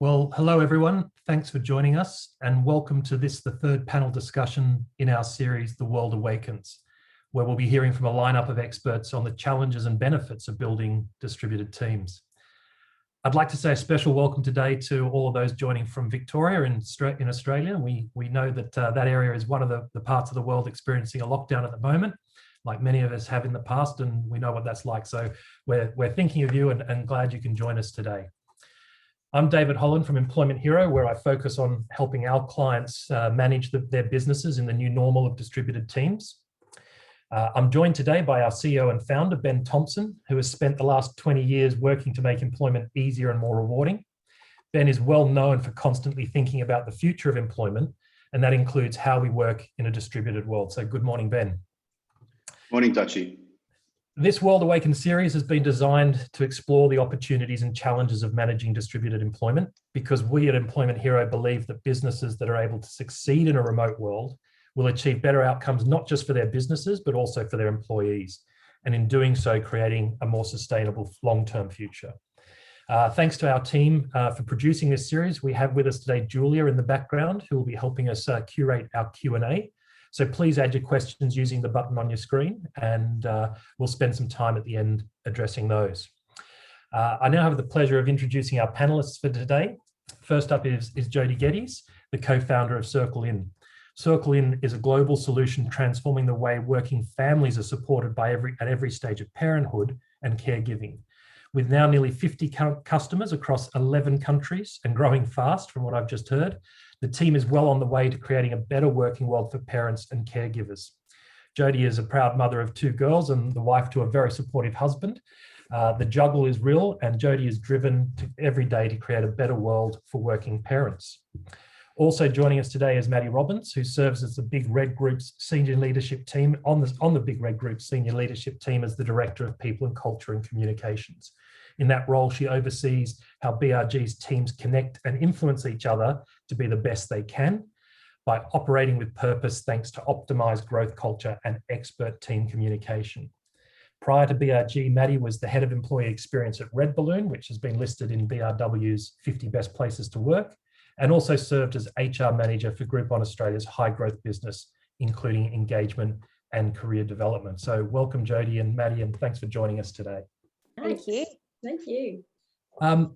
Well, hello everyone. Thanks for joining us and welcome to the third panel discussion in our series, The World Awakens, where we'll be hearing from a lineup of experts on the challenges and benefits of building distributed teams. I'd like to say a special welcome today to all of those joining from Victoria in Australia. We know that that area is one of the parts of the world experiencing a lockdown at the moment, like many of us have in the past, and we know what that's like. So we're thinking of you and glad you can join us today. I'm David Holland from Employment Hero, where I focus on helping our clients manage their businesses in the new normal of distributed teams. I'm joined today by our CEO and founder, Ben Thompson, who has spent the last 20 years working to make employment easier and more rewarding. Ben is well known for constantly thinking about the future of employment, and that includes how we work in a distributed world. So good morning, Ben. Morning, Dutchy. This World Awakens series has been designed to explore the opportunities and challenges of managing distributed employment, because we at Employment Hero believe that businesses that are able to succeed in a remote world will achieve better outcomes, not just for their businesses, but also for their employees. And in doing so, creating a more sustainable long-term future. Thanks to our team for producing this series. We have with us today Julia in the background, who will be helping us curate our Q&A. So please add your questions using the button on your screen, and we'll spend some time at the end addressing those. I now have the pleasure of introducing our panelists for today. First up is Jody Geddes, the co-founder of Circle In. Circle In is a global solution transforming the way working families are supported at every stage of parenthood and caregiving. With now nearly 50 customers across 11 countries and growing fast from what I've just heard, the team is well on the way to creating a better working world for parents and caregivers. Jody is a proud mother of 2 girls and the wife to a very supportive husband. The juggle is real, and Jody is driven every day to create a better world for working parents. Also joining us today is Matty Robbins, who serves as the Big Red Group's Senior Leadership Team, on the Big Red Group Senior Leadership Team as the Director of People and Culture and Communications. In that role, she oversees how BRG's teams connect and influence each other to be the best they can by operating with purpose, thanks to optimized growth culture and expert team communication. Prior to BRG, Maddi was the head of employee experience at RedBalloon, which has been listed in BRW's 50 best places to work, and also served as HR manager for Groupon Australia's high growth business, including engagement and career development. So welcome, Jody and Maddi, and thanks for joining us today. Thank you. Thank you.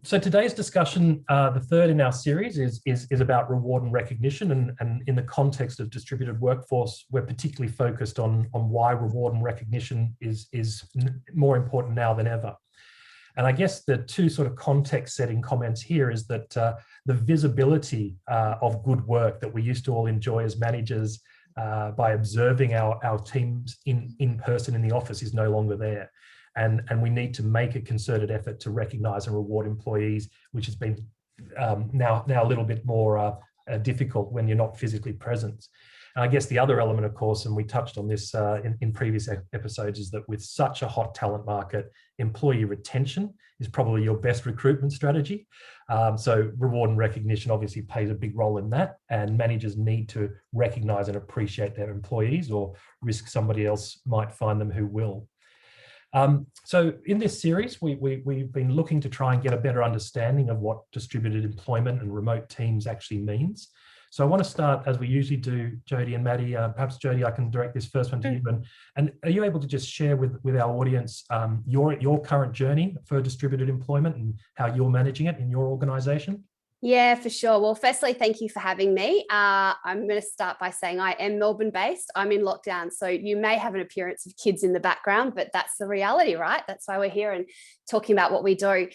So today's discussion, the third in our series, is about reward and recognition, and in the context of distributed workforce, we're particularly focused on why reward and recognition is more important now than ever. And I guess the two sort of context-setting comments here is that the visibility of good work that we used to all enjoy as managers by observing our teams in person in the office is no longer there. And we need to make a concerted effort to recognise and reward employees, which has been now a little bit more difficult when you're not physically present. And I guess the other element, of course, and we touched on this in previous episodes, is that with such a hot talent market, employee retention is probably your best recruitment strategy. So reward and recognition obviously plays a big role in that, and managers need to recognise and appreciate their employees, or risk somebody else might find them who will. So in this series, we've been looking to try and get a better understanding of what distributed employment and remote teams actually means. So I want to start, as we usually do, Jody and Maddi. Perhaps Jody, I can direct this first one to you. And are you able to just share with our audience your current journey for distributed employment and how you're managing it in your organisation? Yeah, for sure. Well, firstly, thank you for having me. I'm going to start by saying I am Melbourne based. I'm in lockdown, so you may have an appearance of kids in the background, but that's the reality, right? That's why we're here and talking about what we do.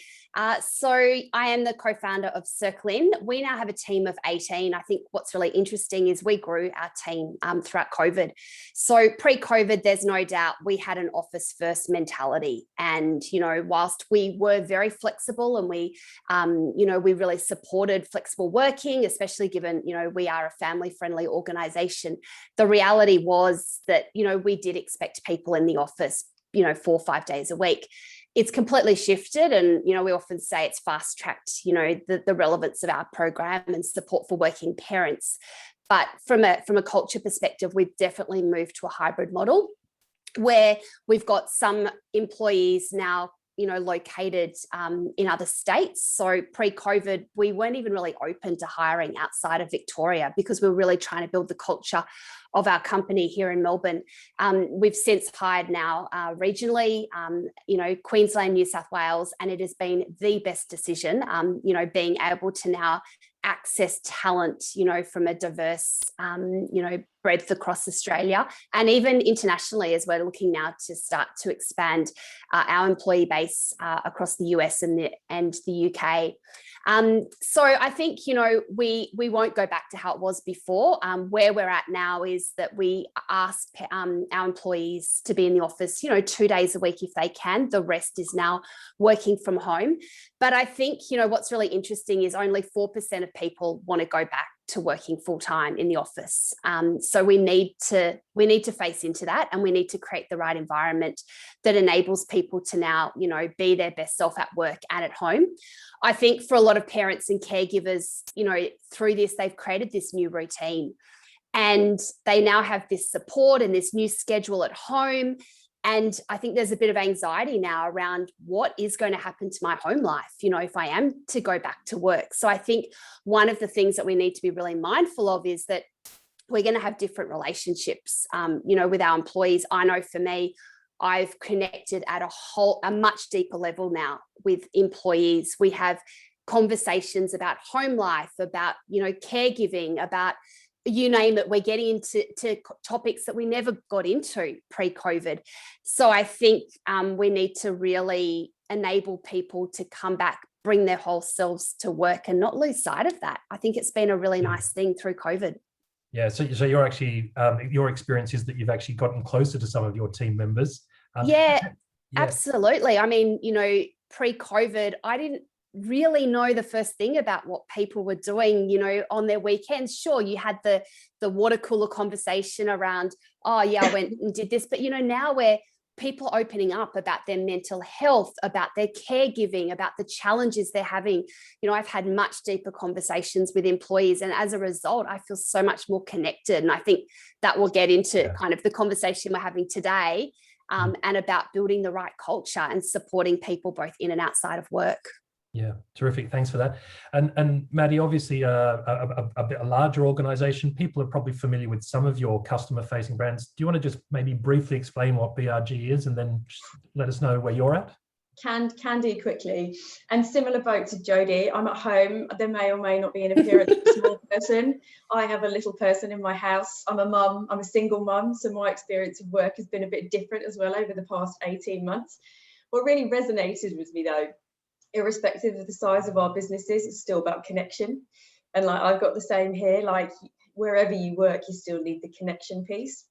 So I am the co-founder of Circle In. We now have a team of 18. I think what's really interesting is we grew our team throughout COVID. So pre-COVID, there's no doubt we had an office first mentality. And, whilst we were very flexible and we really supported flexible working, especially given, we are a family friendly organization, the reality was that, we did expect people in the office, 4 or 5 days a week. It's completely shifted, and we often say it's fast tracked the relevance of our program and support for working parents. But from a culture perspective, we've definitely moved to a hybrid model where we've got some employees now located in other states. So pre-COVID, we weren't even really open to hiring outside of Victoria because we're really trying to build the culture of our company here in Melbourne. We've since hired now regionally, Queensland, New South Wales, and it has been the best decision, being able to now access talent, from a diverse, breadth across Australia and even internationally, as we're looking now to start to expand our employee base across the US and the UK. So I think, we won't go back to how it was before. Where we're at now is that we ask our employees to be in the office, 2 days a week if they can. The rest is now working from home. But I think, what's really interesting is only 4% of people want to go back to working full time in the office. So we need to face into that, and we need to create the right environment that enables people to now, be their best self at work and at home. I think for a lot of parents and caregivers, through this, they've created this new routine, and they now have this support and this new schedule at home. And I think there's a bit of anxiety now around what is going to happen to my home life, if I am to go back to work. So I think one of the things that we need to be really mindful of is that we're going to have different relationships, with our employees. I know for me, I've connected at a much deeper level now with employees. We have conversations about home life, about, caregiving, about, you name it. We're getting into topics that we never got into pre-COVID. So I think we need to really enable people to come back, bring their whole selves to work and not lose sight of that. I think it's been a really nice thing through COVID. Yeah, so you're actually, your experience is that you've actually gotten closer to some of your team members. Yeah, absolutely. I mean, pre-COVID, I didn't really know the first thing about what people were doing, on their weekends. Sure, you had the water cooler conversation around, oh yeah, I went and did this. But, now where people are opening up about their mental health, about their caregiving, about the challenges they're having. I've had much deeper conversations with employees, and as a result, I feel so much more connected. And I think that will get into kind of the conversation we're having today, and about building the right culture and supporting people both in and outside of work. Yeah, terrific. Thanks for that. And Maddi, obviously a larger organization, people are probably familiar with some of your customer-facing brands. Do you want to just maybe briefly explain what BRG is and then let us know where you're at? Can do quickly. And similar boat to Jodie, I'm at home. There may or may not be an appearance of a small person. I have a little person in my house. I'm a mum. I'm a single mum. So my experience of work has been a bit different as well over the past 18 months. What really resonated with me though, irrespective of the size of our businesses, it's still about connection. And I've got the same here, wherever you work, you still need the connection piece.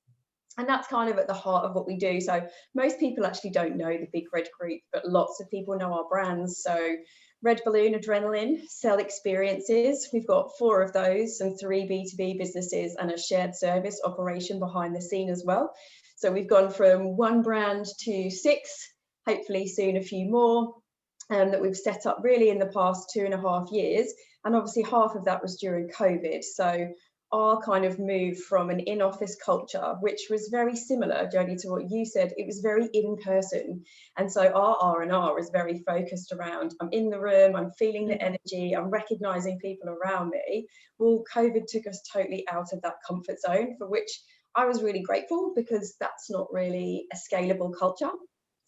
And that's kind of at the heart of what we do. So most people actually don't know the Big Red Group, but lots of people know our brands. So RedBalloon, Adrenaline, sell experiences. We've got 4 of those and 3 B2B businesses and a shared service operation behind the scene as well. So we've gone from 1 brand to 6, hopefully soon a few more. That we've set up really in the past 2.5 years, and obviously half of that was during COVID. So our kind of move from an in-office culture, which was very similar, Jodie, to what you said, it was very in-person, and so our R&R is very focused around, I'm in the room, I'm feeling the energy, I'm recognizing people around me. Well, COVID took us totally out of that comfort zone, for which I was really grateful, because that's not really a scalable culture.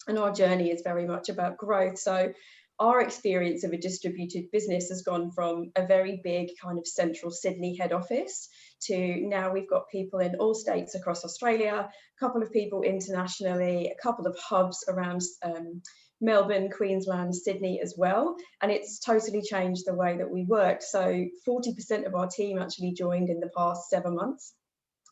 And our journey is very much about growth. So our experience of a distributed business has gone from a very big kind of central Sydney head office to now we've got people in all states across Australia, a couple of people internationally, a couple of hubs around Melbourne, Queensland, Sydney as well. And it's totally changed the way that we work. So 40% of our team actually joined in the past 7 months.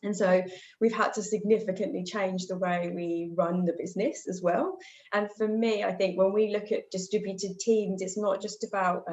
And so we've had to significantly change the way we run the business as well. And for me, I think when we look at distributed teams, it's not just about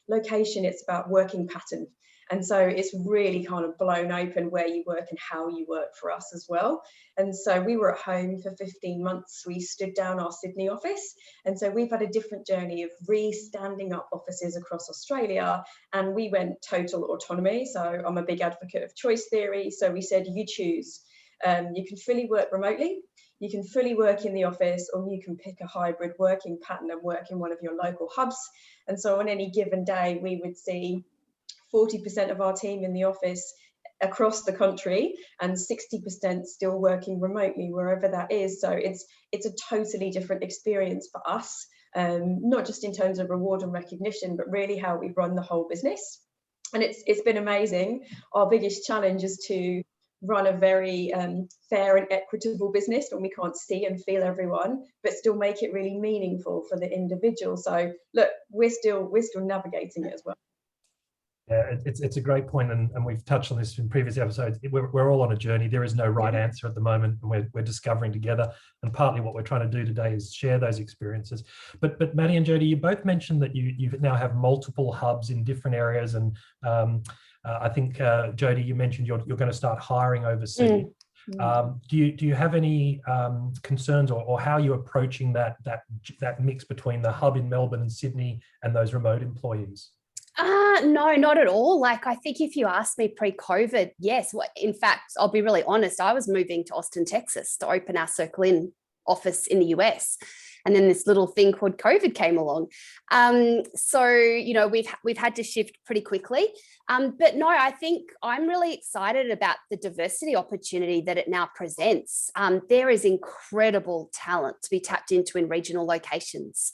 location, it's about working pattern. And so it's really kind of blown open where you work and how you work for us as well. And so we were at home for 15 months. We stood down our Sydney office. And so we've had a different journey of re-standing up offices across Australia. And we went total autonomy. So I'm a big advocate of choice theory. So we said, you choose. You can fully work remotely. You can fully work in the office, or you can pick a hybrid working pattern and work in one of your local hubs. And so on any given day, we would see 40% of our team in the office across the country and 60% still working remotely wherever that is. So it's a totally different experience for us, not just in terms of reward and recognition, but really how we run the whole business. And it's been amazing. Our biggest challenge is to run a very fair and equitable business when we can't see and feel everyone, but still make it really meaningful for the individual. So look, we're still navigating it as well. Yeah, it's a great point, and we've touched on this in previous episodes. We're all on a journey. There is no right answer at the moment, and we're discovering together. And partly what we're trying to do today is share those experiences. But Maddi and Jody, you both mentioned that you now have multiple hubs in different areas, and I think Jody, you mentioned you're going to start hiring overseas. Do you have any concerns or how are you approaching that mix between the hub in Melbourne and Sydney and those remote employees? No, not at all. Like, I think if you asked me pre-COVID, yes. Well, in fact, I'll be really honest. I was moving to Austin, Texas to open our Circle In office in the US. And then this little thing called COVID came along. So, you know, we've had to shift pretty quickly. But no, I think I'm really excited about the diversity opportunity that it now presents. There is incredible talent to be tapped into in regional locations.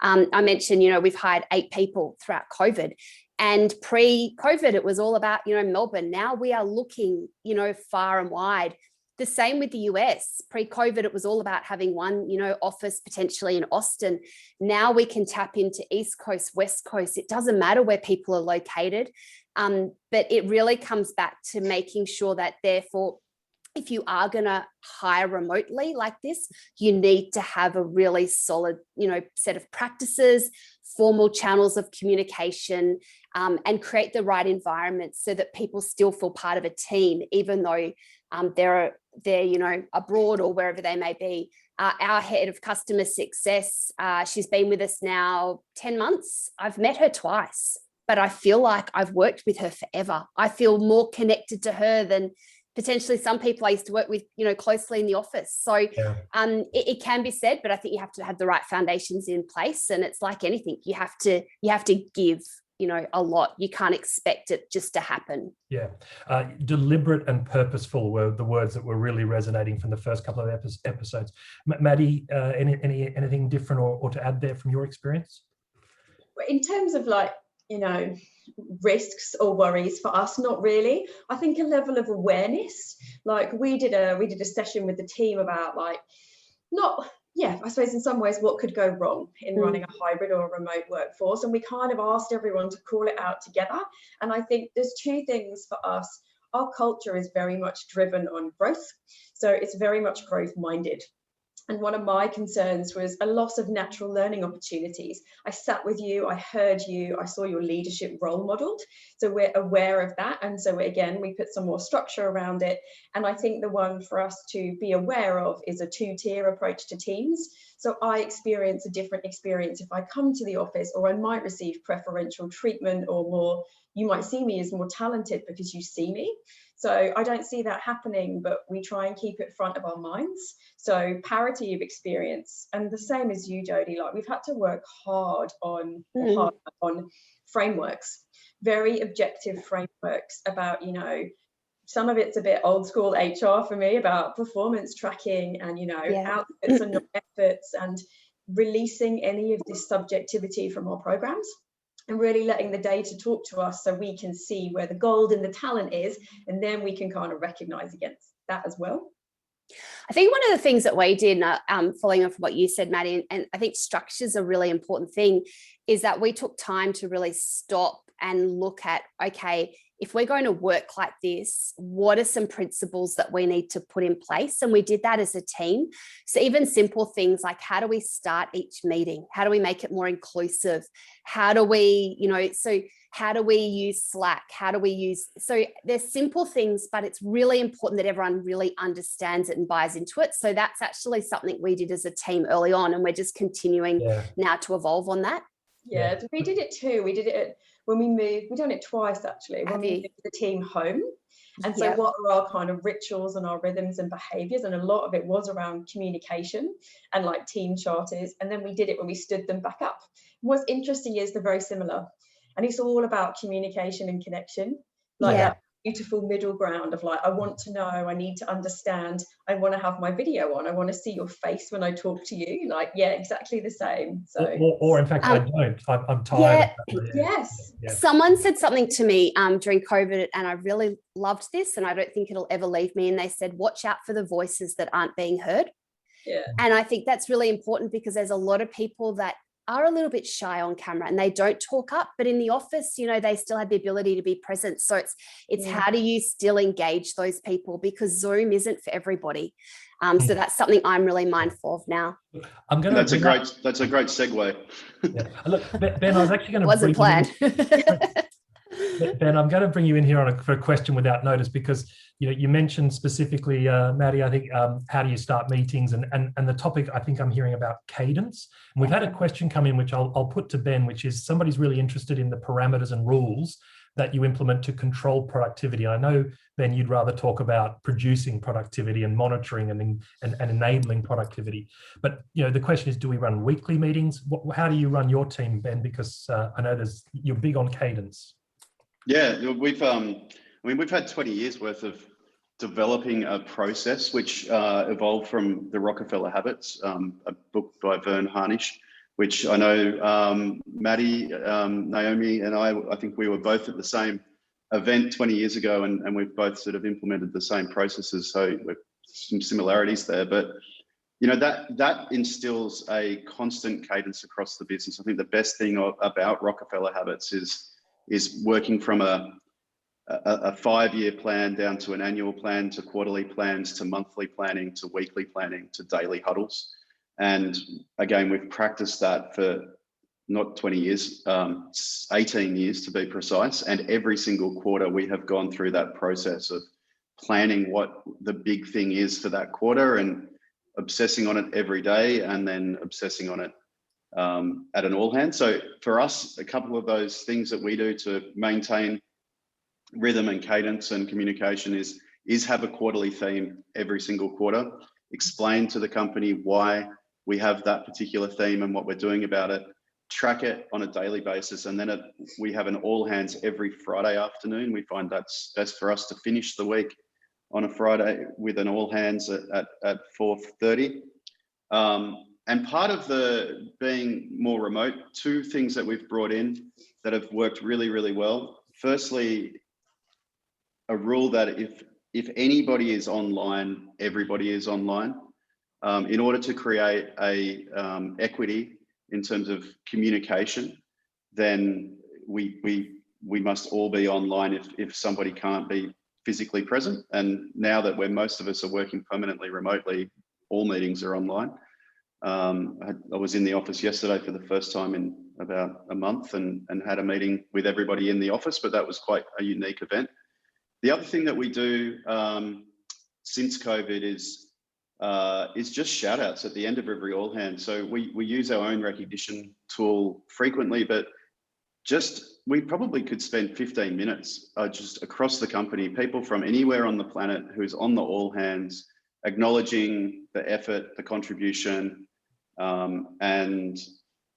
I mentioned, you know, we've hired 8 people throughout COVID. And pre-COVID, it was all about, you know, Melbourne. Now we are looking, you know, far and wide. The same with the US. Pre-COVID, it was all about having one, you know, office potentially in Austin. Now we can tap into East Coast, West Coast. It doesn't matter where people are located. But it really comes back to making sure that, therefore, if you are going to hire remotely like this, you need to have a really solid, you know, set of practices, formal channels of communication, and create the right environment so that people still feel part of a team, even though they're you know, abroad or wherever they may be. Our head of customer success, she's been with us now 10 months. I've met her twice, but I feel like I've worked with her forever. I feel more connected to her than potentially some people I used to work with, you know, closely in the office. So it can be said, but I think you have to have the right foundations in place. And it's like anything, you have to give, you know, a lot. You can't expect it just to happen. Yeah. Deliberate and purposeful were the words that were really resonating from the first couple of episodes. Maddi, anything different or to add there from your experience? In terms of, like, you know, risks or worries for us, not really. I think a level of awareness, like we did a session with the team about, like, I suppose in some ways what could go wrong in running a hybrid or a remote workforce, and we kind of asked everyone to call it out together. And I think there's 2 things for us. Our culture is very much driven on growth, so it's very much growth minded. And one of my concerns was a loss of natural learning opportunities. I sat with you, I heard you, I saw your leadership role modeled. So we're aware of that. And so again, we put some more structure around it. And I think the one for us to be aware of is a 2-tier approach to teams. So I experience a different experience if I come to the office, or I might receive preferential treatment, or more, you might see me as more talented because you see me. So I don't see that happening, but we try and keep it front of our minds. So parity of experience, and the same as you, Jody, like we've had to work hard on frameworks, very objective frameworks about, you know, some of it's a bit old school HR for me, about performance tracking and, you know, outputs and not efforts, and releasing any of this subjectivity from our programs, and really letting the data talk to us so we can see where the gold and the talent is, and then we can kind of recognize against that as well. I think one of the things that we did, following on from what you said, Maddi, and I think structure is a really important thing, is that we took time to really stop and look at, okay, if we're going to work like this, what are some principles that we need to put in place? And we did that as a team. So even simple things like, how do we start each meeting? How do we make it more inclusive? How do we, you know, so how do we use Slack? How do we use, so there's simple things, but it's really important that everyone really understands it and buys into it. So that's actually something we did as a team early on, and we're just continuing now to evolve on that. Yeah, we did it too. We did it when we moved. We've done it twice actually. When we moved the team home, And so what are our kind of rituals and our rhythms and behaviors? And a lot of it was around communication and like team charters. And then we did it when we stood them back up. What's interesting is they're very similar. And it's all about communication and connection. Like that beautiful middle ground of like, I want to know, I need to understand, I want to have my video on, I want to see your face when I talk to you. Like, yeah, exactly the same. So or in fact, I don't. I'm tired. Yes. Someone said something to me during COVID, and I really loved this, and I don't think it'll ever leave me. And they said, watch out for the voices that aren't being heard. Yeah. And I think that's really important, because there's a lot of people that are a little bit shy on camera and they don't talk up, but in the office, you know, they still have the ability to be present. So it's how do you still engage those people, because Zoom isn't for everybody. So that's something I'm really mindful of now. That's a great segue. Yeah. Look, Ben, I was actually going to wasn't planned. Ben, I'm going to bring you in here for a question without notice, because you mentioned specifically, Maddi, I think, how do you start meetings, and the topic I think I'm hearing about cadence. And we've had a question come in, which I'll put to Ben, which is somebody's really interested in the parameters and rules that you implement to control productivity. I know, Ben, you'd rather talk about producing productivity and monitoring and enabling productivity. But the question is, do we run weekly meetings? How do you run your team, Ben? Because I know you're big on cadence. Yeah, we've had 20 years worth of developing a process which evolved from the Rockefeller Habits, a book by Vern Harnish, which I know Maddi, Naomi, and I think we were both at the same event 20 years ago, and we've both sort of implemented the same processes. So some similarities there, but that instills a constant cadence across the business. I think the best thing about Rockefeller Habits is working from a 5-year plan down to an annual plan, to quarterly plans, to monthly planning, to weekly planning, to daily huddles. And again, we've practiced that for not 20 years, 18 years to be precise. And every single quarter we have gone through that process of planning what the big thing is for that quarter and obsessing on it every day, and then obsessing on it at an all hands. So for us, a couple of those things that we do to maintain rhythm and cadence and communication is have a quarterly theme every single quarter, explain to the company why we have that particular theme and what we're doing about it, track it on a daily basis, and then we have an all hands every Friday afternoon. We find that's best for us to finish the week on a Friday with an all hands at 4:30. And part of the being more remote, two things that we've brought in that have worked really, really well. Firstly, a rule that if anybody is online, everybody is online. In order to create a equity in terms of communication, then we must all be online if somebody can't be physically present. And now that most of us are working permanently remotely, all meetings are online. I was in the office yesterday for the first time in about a month and had a meeting with everybody in the office, but that was quite a unique event. The other thing that we do since COVID is just shout outs at the end of every all hands. So we use our own recognition tool frequently, but we probably could spend 15 minutes just across the company, people from anywhere on the planet who's on the all hands, acknowledging the effort, the contribution, and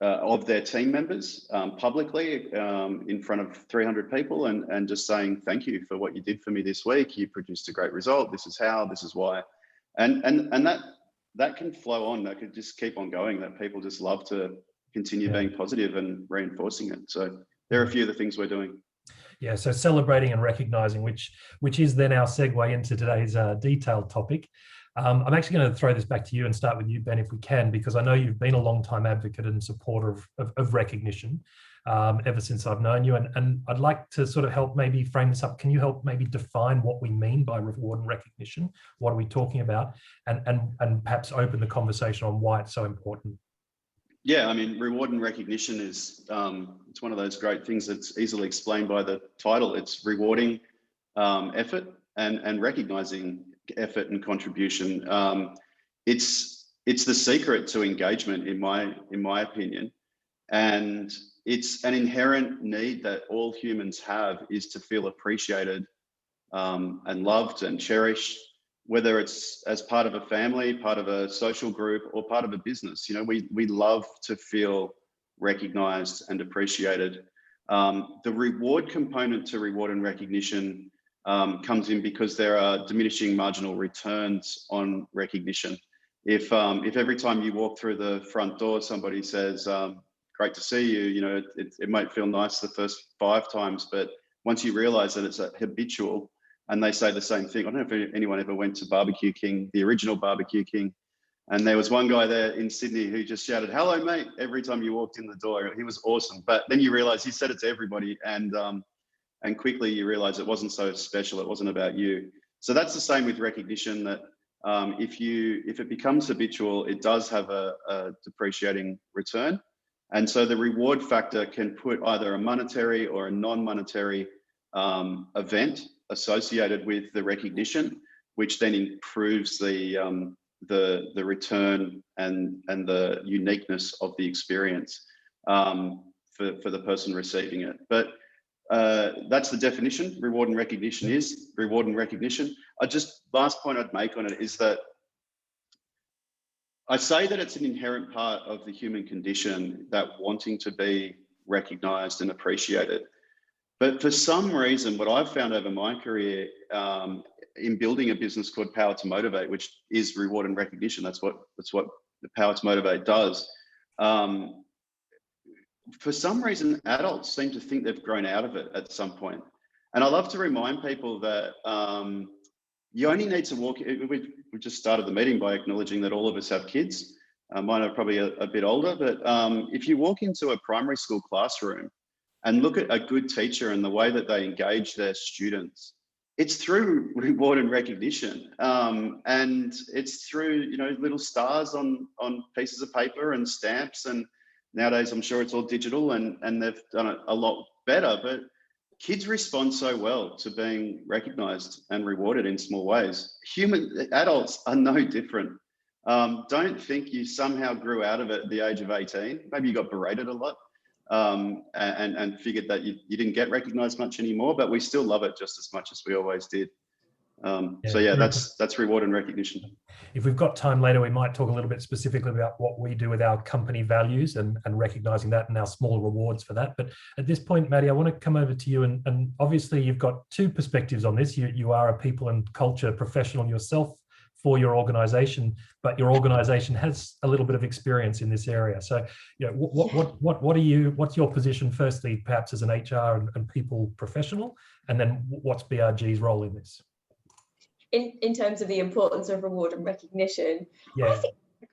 of their team members publicly in front of 300 people, and just saying thank you for what you did for me this week. You produced a great result. This is how, this is why. And that can flow on. That could just keep on going, that people just love to continue being positive and reinforcing it. So there are a few of the things we're doing. Yeah, so celebrating and recognizing, which is then our segue into today's detailed topic. I'm actually going to throw this back to you and start with you, Ben, if we can, because I know you've been a long time advocate and supporter of recognition ever since I've known you. And I'd like to sort of help maybe frame this up. Can you help maybe define what we mean by reward and recognition? What are we talking about? And perhaps open the conversation on why it's so important. Yeah, I mean, reward and recognition is it's one of those great things that's easily explained by the title. It's rewarding effort and recognizing effort and contribution. It's the secret to engagement, in my opinion, and it's an inherent need that all humans have, is to feel appreciated and loved and cherished, whether it's as part of a family, part of a social group, or part of a business. You know, we love to feel recognized and appreciated. The reward component to reward and recognition comes in because there are diminishing marginal returns on recognition. If every time you walk through the front door, somebody says, great to see you, you know, it might feel nice the first 5 times, but once you realize that it's a habitual, and they say the same thing. I don't know if anyone ever went to Barbecue King, the original Barbecue King, and there was one guy there in Sydney who just shouted, "Hello, mate," every time you walked in the door. He was awesome. But then you realize he said it to everybody, and quickly you realize it wasn't so special. It wasn't about you. So that's the same with recognition, that if it becomes habitual, it does have a depreciating return. And so the reward factor can put either a monetary or a non-monetary event associated with the recognition, which then improves the return and the uniqueness of the experience for the person receiving it. But that's the definition. Reward and recognition is reward and recognition. Last point I'd make on it is that I say that it's an inherent part of the human condition, that wanting to be recognized and appreciated. But for some reason, what I've found over my career in building a business called Power to Motivate, which is reward and recognition, that's what the Power to Motivate does. For some reason, adults seem to think they've grown out of it at some point. And I love to remind people that you only need to walk. We just started the meeting by acknowledging that all of us have kids. Mine are probably a bit older, but if you walk into a primary school classroom and look at a good teacher and the way that they engage their students, it's through reward and recognition, and it's through, you know, little stars on pieces of paper and stamps. And nowadays, I'm sure it's all digital, and they've done it a lot better. But kids respond so well to being recognized and rewarded in small ways. Adults are no different. Don't think you somehow grew out of it at the age of 18. Maybe you got berated a lot and figured that you didn't get recognized much anymore, but we still love it just as much as we always did. So yeah, that's reward and recognition. If we've got time later, we might talk a little bit specifically about what we do with our company values and recognizing that and our small rewards for that. But at this point, Maddi, I want to come over to you, and obviously you've got 2 perspectives on this. You are a people and culture professional yourself for your organization, but your organization has a little bit of experience in this area. So, you know, what's your position, firstly, perhaps as an HR and people professional, and then what's BRG's role in this? In terms of the importance of reward and recognition, yeah.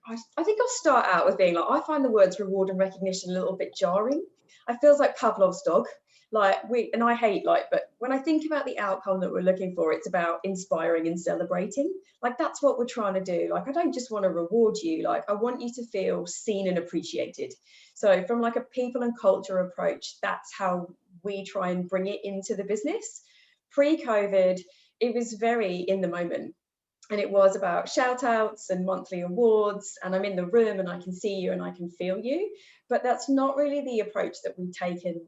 I think I'll start out with being like, I find the words reward and recognition a little bit jarring. It feels like Pavlov's dog. But when I think about the outcome that we're looking for, it's about inspiring and celebrating. Like, that's what we're trying to do. Like, I don't just want to reward you. Like, I want you to feel seen and appreciated. So from like a people and culture approach, that's how we try and bring it into the business. Pre-COVID, it was very in the moment, and it was about shout outs and monthly awards, and I'm in the room and I can see you and I can feel you. But that's not really the approach that we've taken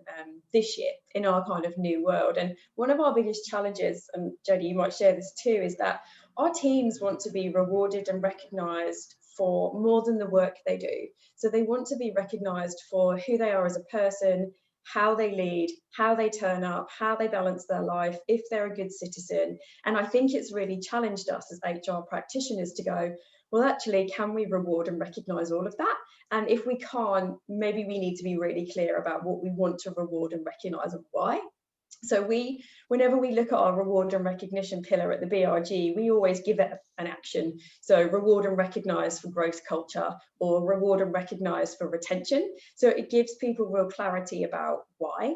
this year in our kind of new world. And one of our biggest challenges, and Jodie, you might share this too, is that our teams want to be rewarded and recognised for more than the work they do. So they want to be recognised for who they are as a person, how they lead, how they turn up, how they balance their life, if they're a good citizen. And I think it's really challenged us as HR practitioners to go, well, actually, can we reward and recognise all of that? And if we can't, maybe we need to be really clear about what we want to reward and recognise and why. So whenever we look at our reward and recognition pillar at the BRG, we always give it an action. So reward and recognise for growth culture, or reward and recognise for retention. So it gives people real clarity about why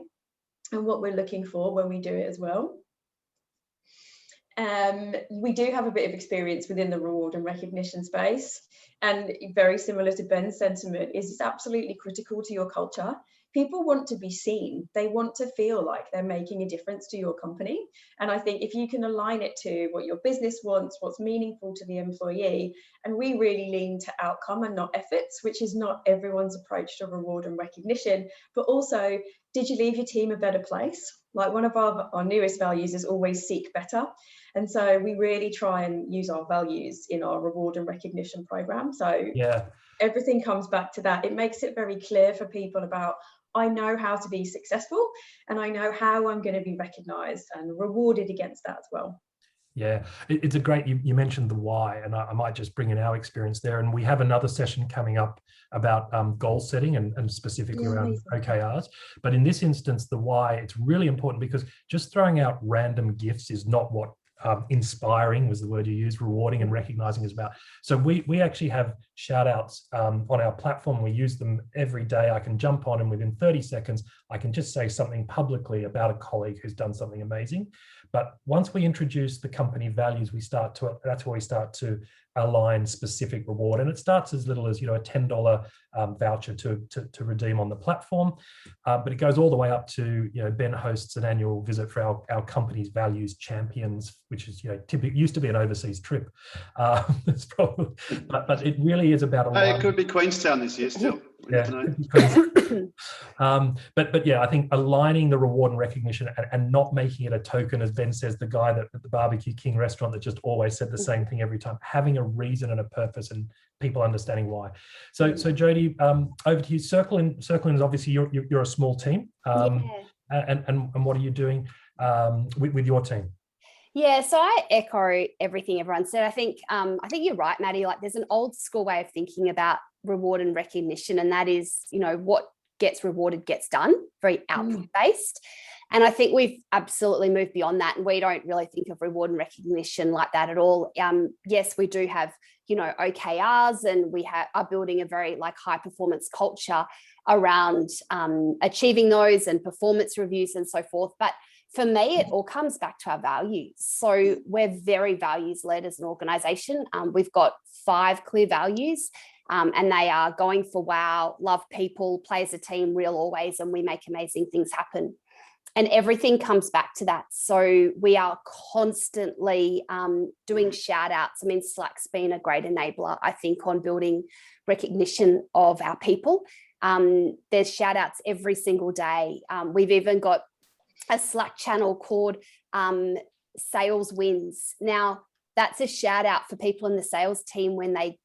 and what we're looking for when we do it as well. We do have a bit of experience within the reward and recognition space, and very similar to Ben's sentiment, is it's absolutely critical to your culture. people want to be seen. They want to feel like they're making a difference to your company. And I think if you can align it to what your business wants, what's meaningful to the employee, and we really lean to outcome and not efforts, which is not everyone's approach to reward and recognition, but also, did you leave your team a better place? Like, one of our newest values is always seek better. And so we really try and use our values in our reward and recognition program. So Yeah. Everything comes back to that. It makes it very clear for people about, I know how to be successful and I know how I'm going to be recognized and rewarded against that as well. Yeah, it's a great, you mentioned the why, and I might just bring in our experience there. And we have another session coming up about goal setting and specifically around OKRs. But in this instance, the why, it's really important, because just throwing out random gifts is not what inspiring was the word you used, rewarding and recognizing is about. So we actually have shout outs on our platform. We use them every day. I can jump on and within 30 seconds, I can just say something publicly about a colleague who's done something amazing. But once we introduce the company values, that's where we start to align specific reward. And it starts as little as, a $10 voucher to redeem on the platform. But it goes all the way up to, Ben hosts an annual visit for our company's values champions, which is, typically used to be an overseas trip. It's probably, but it really is about it could be Queenstown this year still. Yeah. But yeah, I think aligning the reward and recognition and not making it a token, as Ben says, the guy that at the Barbecue King restaurant that just always said the same thing every time, having a reason and a purpose and people understanding why. So Jodie, over to you. Circling is obviously you're a small team. And what are you doing with your team? Yeah, so I echo everything everyone said. I think you're right, Maddie. Like, there's an old school way of thinking about reward and recognition, and that is, what gets rewarded gets done, very output based. And I think we've absolutely moved beyond that, and we don't really think of reward and recognition like that at all. Yes, we do have, OKRs, and we are building a very high performance culture around achieving those and performance reviews and so forth. But for me, it all comes back to our values. So we're very values led as an organization. We've got 5 clear values. And they are going for wow, love people, play as a team, real always, and we make amazing things happen. And everything comes back to that. So we are constantly doing shout outs. I mean, Slack's been a great enabler, I think, on building recognition of our people. There's shout outs every single day. We've even got a Slack channel called Sales Wins. Now, that's a shout out for people in the sales team when they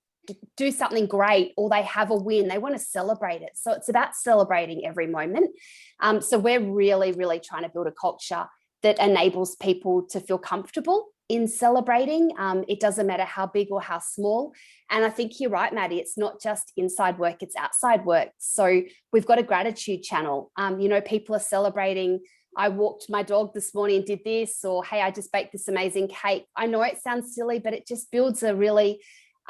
do something great or they have a win, they want to celebrate it. So it's about celebrating every moment. So we're really, really trying to build a culture that enables people to feel comfortable in celebrating. It doesn't matter how big or how small. And I think you're right, Maddie, it's not just inside work, it's outside work. So we've got a gratitude channel. People are celebrating, I walked my dog this morning and did this, or hey, I just baked this amazing cake. I know it sounds silly, but it just builds a really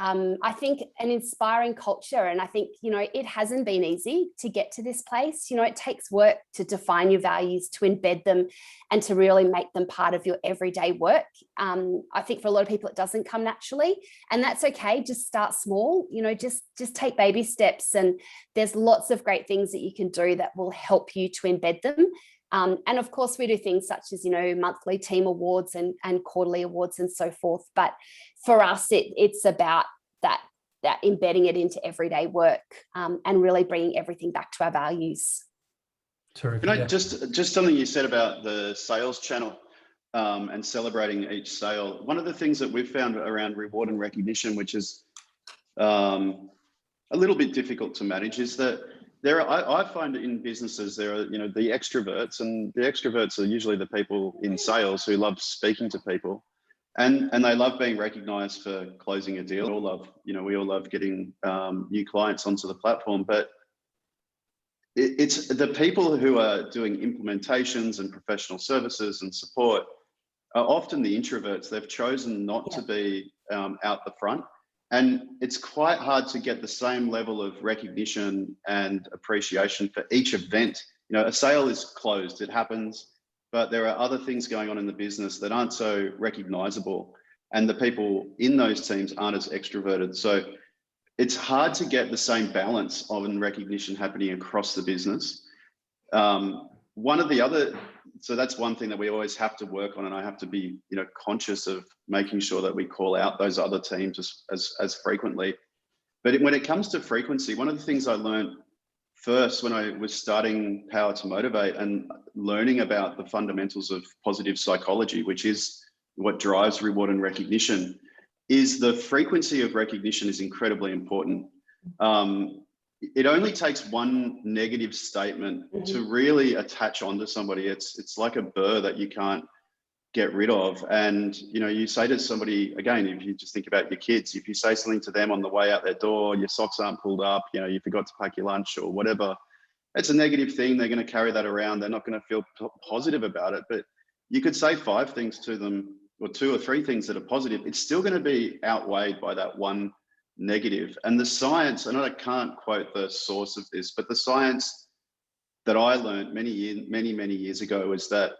I think an inspiring culture. And I think, it hasn't been easy to get to this place. It takes work to define your values, to embed them, and to really make them part of your everyday work. I think for a lot of people, it doesn't come naturally, and that's okay. Just start small, just take baby steps. And there's lots of great things that you can do that will help you to embed them. And of course, we do things such as, monthly team awards and quarterly awards and so forth. But for us, it's about that embedding it into everyday work and really bringing everything back to our values. Terrific. Just something you said about the sales channel and celebrating each sale. One of the things that we've found around reward and recognition, which is a little bit difficult to manage, is that I find in businesses there are, the extroverts, and the extroverts are usually the people in sales who love speaking to people, and they love being recognised for closing a deal. We all love getting new clients onto the platform, but it's the people who are doing implementations and professional services and support are often the introverts. They've chosen not to be out the front. And it's quite hard to get the same level of recognition and appreciation for each event. A sale is closed, it happens, but there are other things going on in the business that aren't so recognizable. And the people in those teams aren't as extroverted. So it's hard to get the same balance of recognition happening across the business. One of the other, so that's one thing that we always have to work on, and I have to be, conscious of making sure that we call out those other teams as frequently. But when it comes to frequency, one of the things I learned first when I was starting Power to Motivate and learning about the fundamentals of positive psychology, which is what drives reward and recognition, is the frequency of recognition is incredibly important. It only takes one negative statement to really attach onto somebody. It's like a burr that you can't get rid of. And, you say to somebody, again, if you just think about your kids, if you say something to them on the way out their door, your socks aren't pulled up, you forgot to pack your lunch or whatever, it's a negative thing. They're going to carry that around. They're not going to feel positive about it. But you could say 5 things to them, or 2 or 3 things that are positive. It's still going to be outweighed by that one negative. And the science, and I can't quote the source of this, but the science that I learned many years ago is that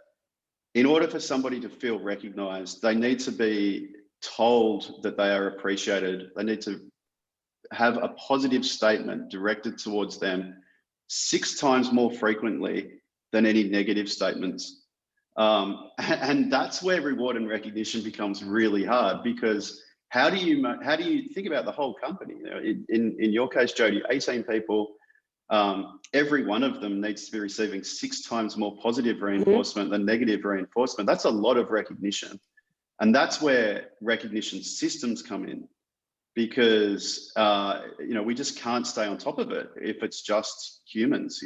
in order for somebody to feel recognized, they need to be told that they are appreciated. They need to have a positive statement directed towards them 6 times more frequently than any negative statements. And that's where reward and recognition becomes really hard, because how do you think about the whole company? In your case, Jody, 18 people, every one of them needs to be receiving 6 times more positive reinforcement than negative reinforcement. That's a lot of recognition. And that's where recognition systems come in, because, we just can't stay on top of it if it's just humans.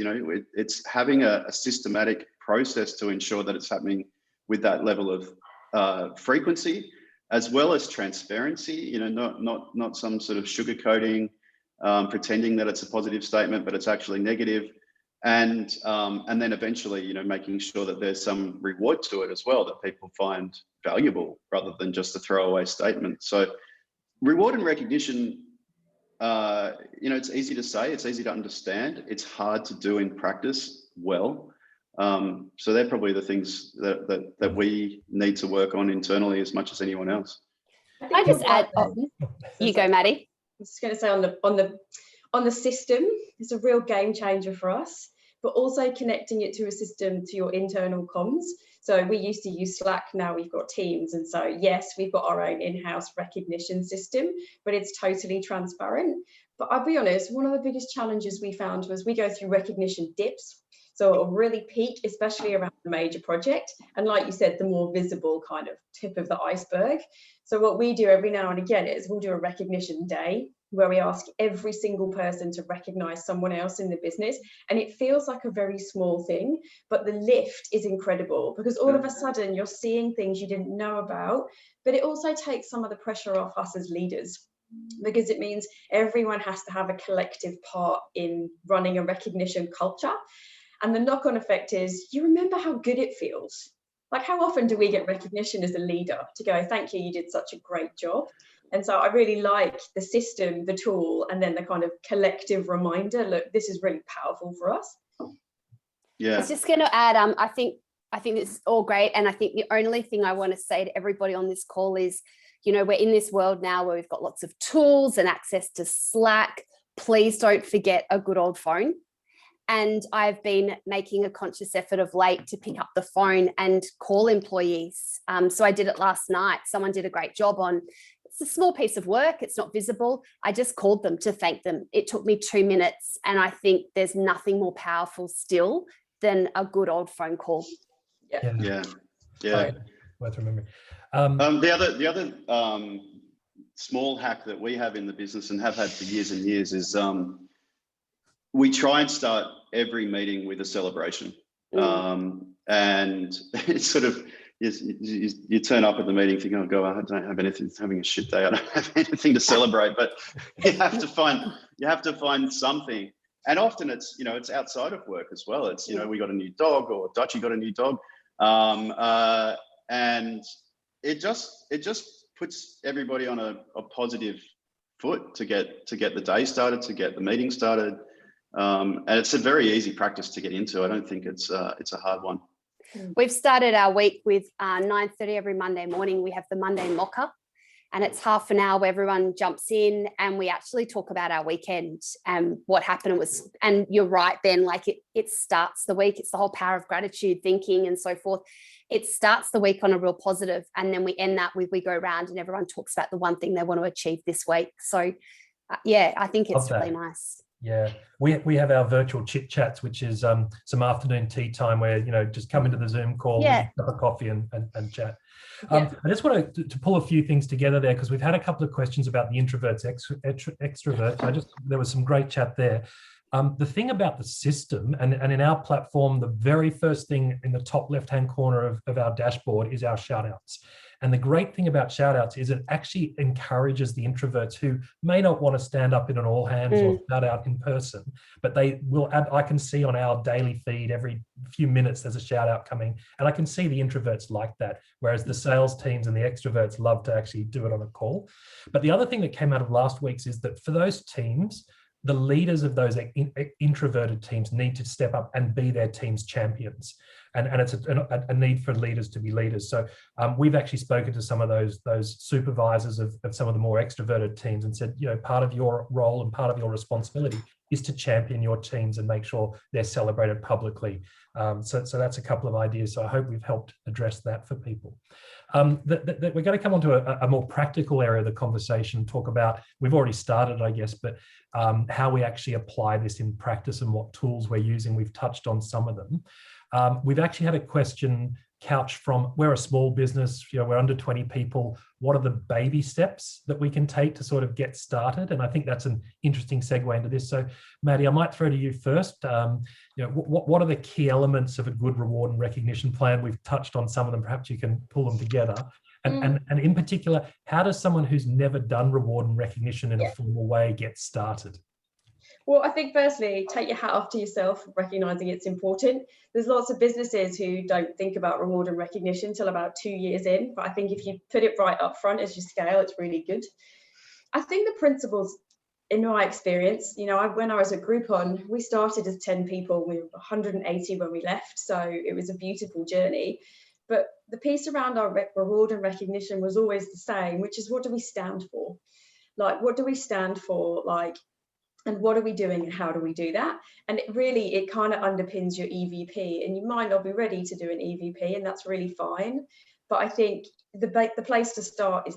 It's having a systematic process to ensure that it's happening with that level of frequency, as well as transparency, not some sort of sugarcoating, pretending that it's a positive statement, but it's actually negative. And then eventually, making sure that there's some reward to it as well, that people find valuable rather than just a throwaway statement. So reward and recognition, it's easy to say, it's easy to understand. It's hard to do in practice well. So they're probably the things that we need to work on internally as much as anyone else. I just add, you go, Maddie. I was just going to say on the system, it's a real game changer for us, but also connecting it to a system to your internal comms. So we used to use Slack, now we've got Teams. And so, yes, we've got our own in-house recognition system, but it's totally transparent. But I'll be honest, one of the biggest challenges we found was we go through recognition dips. So it'll really peak, especially around the major project. And like you said, the more visible kind of tip of the iceberg. So what we do every now and again is we'll do a recognition day where we ask every single person to recognize someone else in the business. And it feels like a very small thing, but the lift is incredible, because all of a sudden you're seeing things you didn't know about, but it also takes some of the pressure off us as leaders, because it means everyone has to have a collective part in running a recognition culture. And the knock-on effect is, you remember how good it feels. Like, how often do we get recognition as a leader to go, thank you, you did such a great job? And so I really like the system, the tool, and then the kind of collective reminder, look, this is really powerful for us. Yeah. I was just going to add, I think this is all great. And I think the only thing I want to say to everybody on this call is, we're in this world now where we've got lots of tools and access to Slack. Please don't forget a good old phone. And I've been making a conscious effort of late to pick up the phone and call employees. So I did it last night. Someone did a great job on, it's a small piece of work. It's not visible. I just called them to thank them. It took me 2 minutes. And I think there's nothing more powerful still than a good old phone call. Yeah. Worth remembering. The other small hack that we have in the business and have had for years and years is we try and start every meeting with a celebration. And it's sort of, you turn up at the meeting thinking, oh God, I don't have anything, having a shit day, I don't have anything to celebrate, but you have to find something. And often it's, it's outside of work as well. It's, we got a new dog, or Dutchy got a new dog. And it just puts everybody on a positive foot to get the day started, to get the meeting started. And it's a very easy practice to get into. I don't think it's a hard one. We've started our week with 9:30 every Monday morning. We have the Monday mocker, And it's half an hour where everyone jumps in and we actually talk about our weekend and what happened. And you're right, Ben, like it starts the week. It's the whole power of gratitude thinking and so forth. It starts the week on a real positive, and then we end that with, we go around and everyone talks about the one thing they want to achieve this week. So yeah, I think it's really nice. Yeah, we have our virtual chit chats, which is some afternoon tea time where, you know, just come into the Zoom call, with a cup of coffee and chat. I just want to pull a few things together there, because we've had a couple of questions about the introverts, extroverts. There was some great chat there. The thing about the system and in our platform, the very first thing in the top left-hand corner of our dashboard is our shout outs. And the great thing about shout outs is it actually encourages the introverts who may not want to stand up in an all hands or shout out in person, but they will I can see on our daily feed every few minutes there's a shout out coming, and I can see the introverts like that, whereas the sales teams and the extroverts love to actually do it on a call. But the other thing that came out of last week's is that for those teams, the leaders of those introverted teams need to step up and be their team's champions. And it's a need for leaders to be leaders. So we've actually spoken to some of those supervisors of some of the more extroverted teams and said, you know, part of your role and part of your responsibility is to champion your teams and make sure they're celebrated publicly. So that's a couple of ideas. So I hope we've helped address that for people. We're going to come on to a more practical area of the conversation, talk about, we've already started, I guess, but how we actually apply this in practice and what tools we're using. We've touched on some of them. We've actually had a question couched from, we're a small business, you know, we're under 20 people. What are the baby steps that we can take to sort of get started? And I think that's an interesting segue into this. So Maddi, I might throw to you first. You know, what are the key elements of a good reward and recognition plan? We've touched on some of them, perhaps you can pull them together. And in particular, how does someone who's never done reward and recognition in a formal way get started? Well, I think firstly, take your hat off to yourself, recognizing it's important. There's lots of businesses who don't think about reward and recognition till about 2 years in, but I think if you put it right up front as you scale, it's really good. I think the principles, in my experience, you know, when I was at Groupon, we started as 10 people, we were 180 when we left, so it was a beautiful journey. But the piece around our reward and recognition was always the same, which is, what do we stand for? Like, what do we stand for? Like, and what are we doing and how do we do that? And it kind of underpins your EVP, and you might not be ready to do an EVP, and that's really fine. But I think the place to start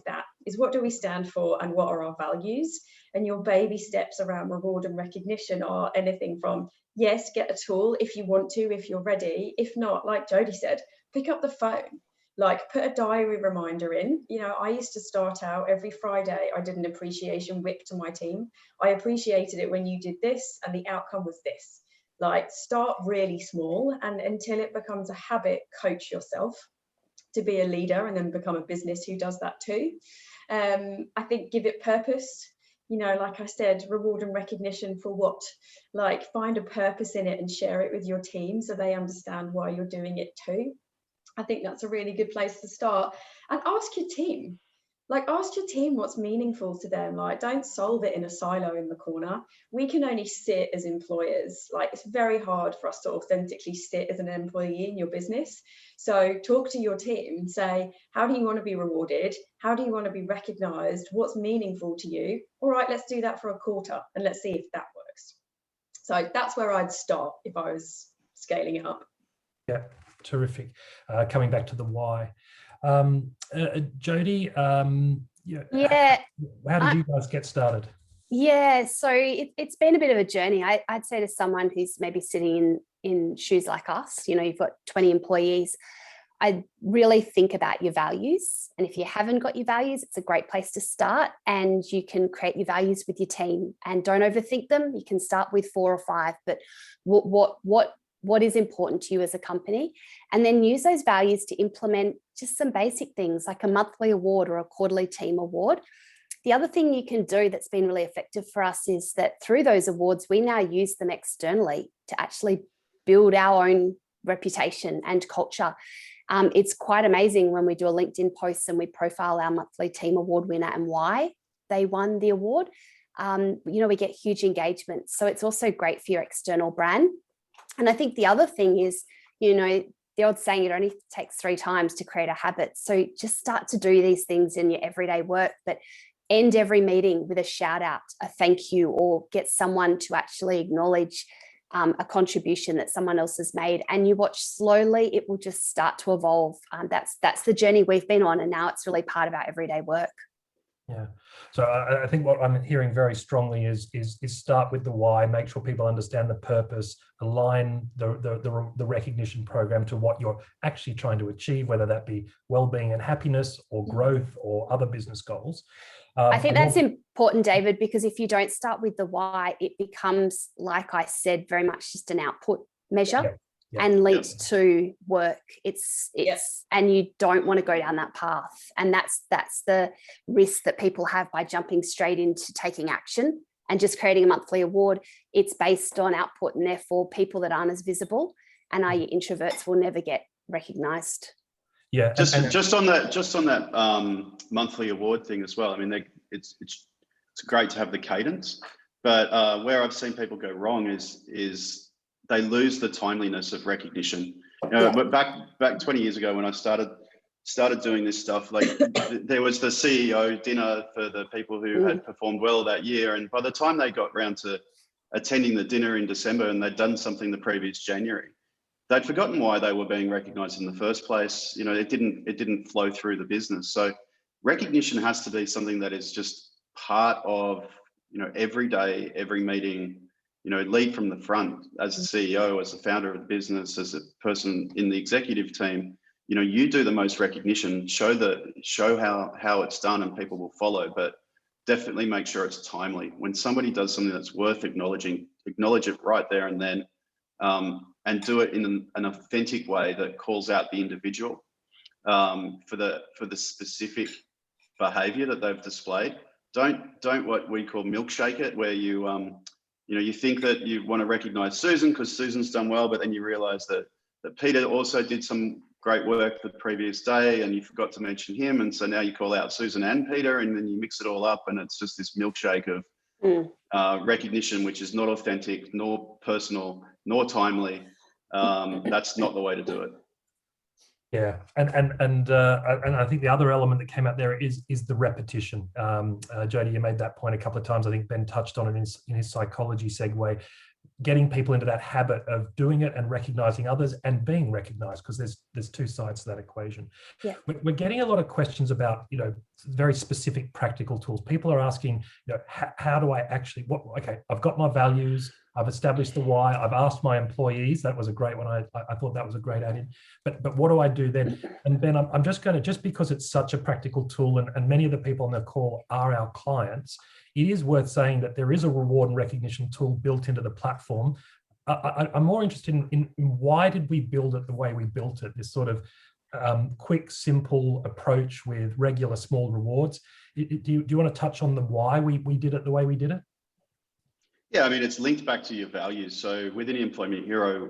is what do we stand for and what are our values? And your baby steps around reward and recognition are anything from, yes, get a tool if you want to, if you're ready. If not, like Jodie said, pick up the phone. Like, put a diary reminder in. You know, I used to start out every Friday, I did an appreciation whip to my team. I appreciated it when you did this and the outcome was this. Like, start really small, and until it becomes a habit, coach yourself to be a leader and then become a business who does that too. I think give it purpose. You know, like I said, reward and recognition for what? Like, find a purpose in it and share it with your team so they understand why you're doing it too. I think that's a really good place to start. And ask your team. Like, ask your team what's meaningful to them. Like, don't solve it in a silo in the corner. We can only sit as employers. Like, it's very hard for us to authentically sit as an employee in your business. So talk to your team and say, how do you want to be rewarded? How do you want to be recognized? What's meaningful to you? All right, let's do that for a quarter and let's see if that works. So that's where I'd start if I was scaling it up. Yeah. Terrific. Coming back to the why. Jodie, how did you guys get started? Yeah, so it's been a bit of a journey. I'd say to someone who's maybe sitting in shoes like us, you know, you've got 20 employees, I'd really think about your values. And if you haven't got your values, it's a great place to start, and you can create your values with your team and don't overthink them. You can start with 4 or 5, but what is important to you as a company, and then use those values to implement just some basic things like a monthly award or a quarterly team award. The other thing you can do that's been really effective for us is that through those awards, we now use them externally to actually build our own reputation and culture. It's quite amazing when we do a LinkedIn post and we profile our monthly team award winner and why they won the award. You know, we get huge engagement. So it's also great for your external brand. And I think the other thing is, you know, the old saying, it only takes 3 times to create a habit. So just start to do these things in your everyday work, but end every meeting with a shout out, a thank you, or get someone to actually acknowledge a contribution that someone else has made. And you watch slowly, it will just start to evolve. That's the journey we've been on, and now it's really part of our everyday work. Yeah. So I think what I'm hearing very strongly is start with the why, make sure people understand the purpose, align the recognition program to what you're actually trying to achieve, whether that be well-being and happiness or growth or other business goals. I think that's important, David, because if you don't start with the why, it becomes, like I said, very much just an output measure. Yeah. And linked to work. It's and you don't want to go down that path. And that's the risk that people have by jumping straight into taking action and just creating a monthly award. It's based on output, and therefore people that aren't as visible and are your introverts will never get recognized. Yeah, just on that monthly award thing as well. I mean, it's great to have the cadence, but where I've seen people go wrong is they lose the timeliness of recognition. You know, but back 20 years ago when I started doing this stuff, like there was the CEO dinner for the people who had performed well that year, and by the time they got around to attending the dinner in December and they'd done something the previous January, they'd forgotten why they were being recognized in the first place. You know, it didn't flow through the business. So recognition has to be something that is just part of, you know, every day, every meeting. You know, lead from the front as a CEO, as a founder of the business, as a person in the executive team. You know, you do the most recognition, show how it's done, and people will follow, but definitely make sure it's timely. When somebody does something that's worth acknowledging, acknowledge it right there and then, and do it in an authentic way that calls out the individual for the specific behavior that they've displayed. Don't what we call milkshake it, where you think that you want to recognize Susan because Susan's done well, but then you realize that Peter also did some great work the previous day and you forgot to mention him. And so now you call out Susan and Peter, and then you mix it all up, and it's just this milkshake of recognition, which is not authentic, nor personal, nor timely. That's not the way to do it. Yeah, and I think the other element that came out there is the repetition. Jody, you made that point a couple of times. I think Ben touched on it in his psychology segue, getting people into that habit of doing it and recognizing others and being recognized, because there's 2 sides to that equation. Yeah. We're getting a lot of questions about, you know, very specific practical tools. People are asking, you know, how do I actually, okay, I've got my values, I've established the why, I've asked my employees. That was a great one. I thought that was a great add-in. But what do I do then? And then I'm just going to, just because it's such a practical tool, and many of the people on the call are our clients, it is worth saying that there is a reward and recognition tool built into the platform. I'm more interested in why did we build it the way we built it, this sort of quick, simple approach with regular small rewards. Do you want to touch on the why we did it the way we did it? Yeah, I mean, it's linked back to your values. So within Employment Hero,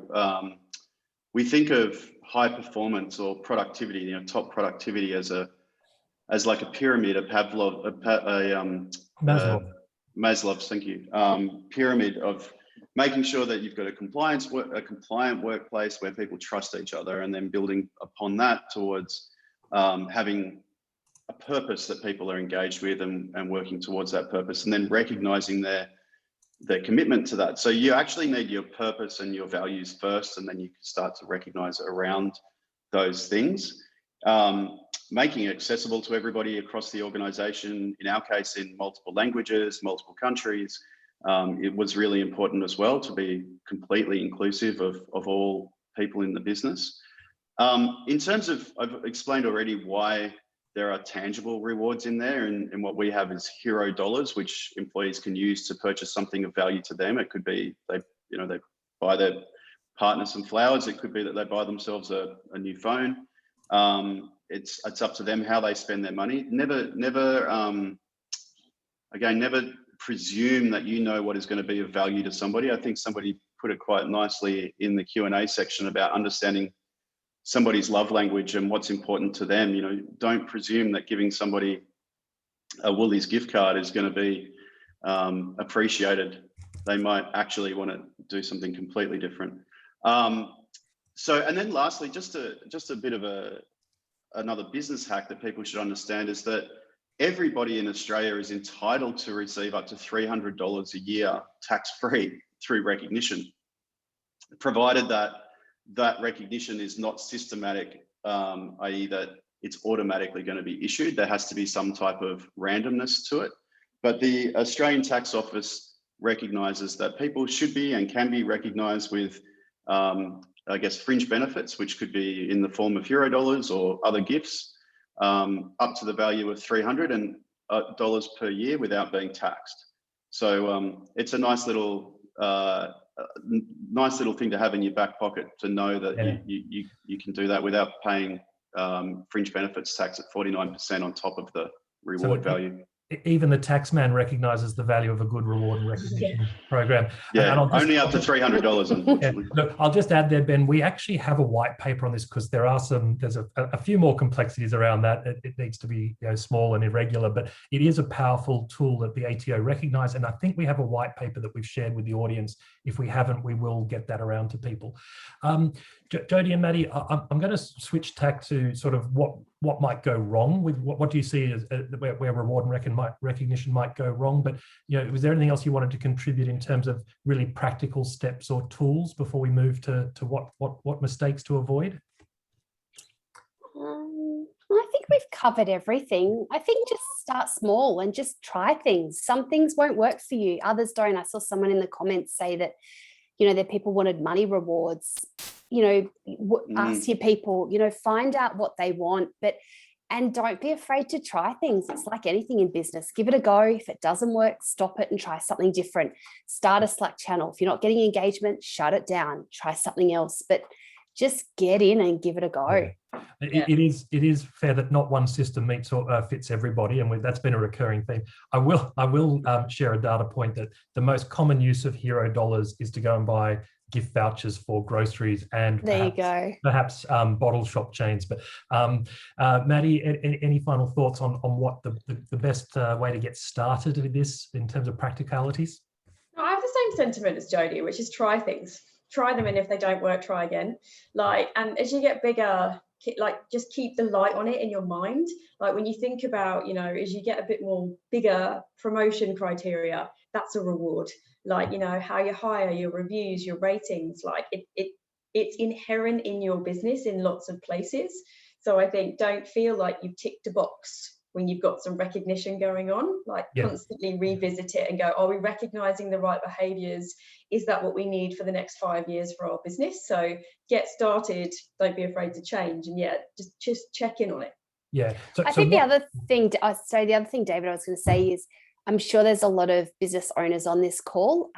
we think of high performance or productivity, you know, top productivity as like a pyramid of Maslow's, thank you, pyramid of making sure that you've got a compliant workplace where people trust each other, and then building upon that towards having a purpose that people are engaged with and working towards that purpose, and then recognizing their commitment to that. So you actually need your purpose and your values first, and then you can start to recognize around those things. Making it accessible to everybody across the organization, in our case, in multiple languages, multiple countries. It was really important as well to be completely inclusive of all people in the business. In terms of, I've explained already why there are tangible rewards in there, and what we have is hero dollars, which employees can use to purchase something of value to them. It could be they buy their partner some flowers. It could be that they buy themselves a new phone. It's up to them how they spend their money. Never presume that you know what is going to be of value to somebody. I think somebody put it quite nicely in the Q&A section about understanding somebody's love language and what's important to them. You know, don't presume that giving somebody a Woolies gift card is going to be appreciated. They might actually want to do something completely different. So, and then lastly, just a bit of another business hack that people should understand is that everybody in Australia is entitled to receive up to $300 a year tax-free through recognition, provided that that recognition is not systematic, i.e. that it's automatically going to be issued. There has to be some type of randomness to it. But the Australian Tax Office recognises that people should be and can be recognised with, I guess, fringe benefits, which could be in the form of hero dollars or other gifts, up to the value of $300 per year without being taxed. So it's a nice little thing to have in your back pocket to know that you can do that without paying fringe benefits tax at 49% on top of the reward value. Even the tax man recognises the value of a good reward and recognition program. Yeah, and only up to $300, unfortunately. Look, I'll just add there, Ben, we actually have a white paper on this because there's a few more complexities around that. It needs to be small and irregular, but it is a powerful tool that the ATO recognise. And I think we have a white paper that we've shared with the audience. If we haven't, we will get that around to people. Jodie and Maddi, I'm going to switch tack to sort of what might go wrong with what do you see as where reward and recognition might go wrong? But was there anything else you wanted to contribute in terms of really practical steps or tools before we move to what mistakes to avoid? I think we've covered everything. I think just start small and just try things. Some things won't work for you, others don't. I saw someone in the comments say that their people wanted money rewards. Ask your people, find out what they want, and don't be afraid to try things. It's like anything in business. Give it a go. If it doesn't work, stop it and try something different. Start a Slack channel. If you're not getting engagement, shut it down. Try something else, but just get in and give it a go. Yeah. It is fair that not one system meets or fits everybody, and that's been a recurring theme. I will share a data point that the most common use of hero dollars is to go and buy gift vouchers for groceries and perhaps bottle shop chains. But Maddi, any final thoughts on what the best way to get started with this in terms of practicalities? I have the same sentiment as Jodie, which is try things. Try them, and if they don't work, try again. And as you get bigger, just keep the light on it in your mind. Like when you think about, as you get a bit more bigger promotion criteria, that's a reward. How you hire, your reviews, your ratings, it's inherent in your business in lots of places. So I think don't feel like you've ticked a box when you've got some recognition going on, constantly revisit it and go, are we recognizing the right behaviors? Is that what we need for the next 5 years for our business? So get started, don't be afraid to change, and just check in on it. Yeah. The other thing, David, I was going to say is, I'm sure there's a lot of business owners on this call.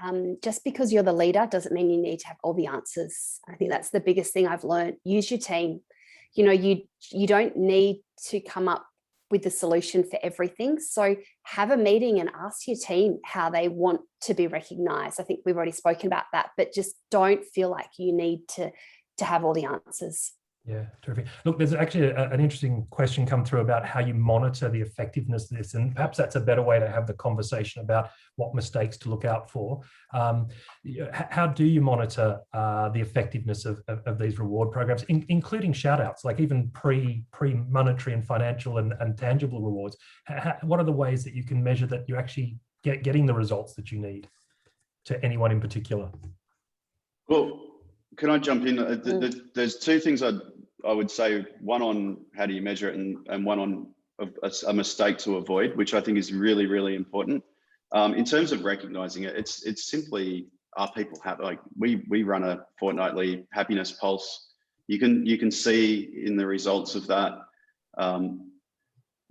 Just because you're the leader doesn't mean you need to have all the answers. I think that's the biggest thing I've learned. Use your team. You don't need to come up with the solution for everything. So have a meeting and ask your team how they want to be recognized. I think we've already spoken about that, but just don't feel like you need to have all the answers. Yeah, terrific. Look, there's actually an interesting question come through about how you monitor the effectiveness of this, and perhaps that's a better way to have the conversation about what mistakes to look out for. How do you monitor the effectiveness of these reward programs, including shout-outs, like even pre-monetary and financial and tangible rewards? What are the ways that you can measure that you're actually getting the results that you need to anyone in particular? Well, can I jump in? There's two things I would say, one on how do you measure it, and one on a mistake to avoid, which I think is really, really important. In terms of recognizing it, it's simply, are people happy? We run a fortnightly happiness pulse. You can see in the results of that,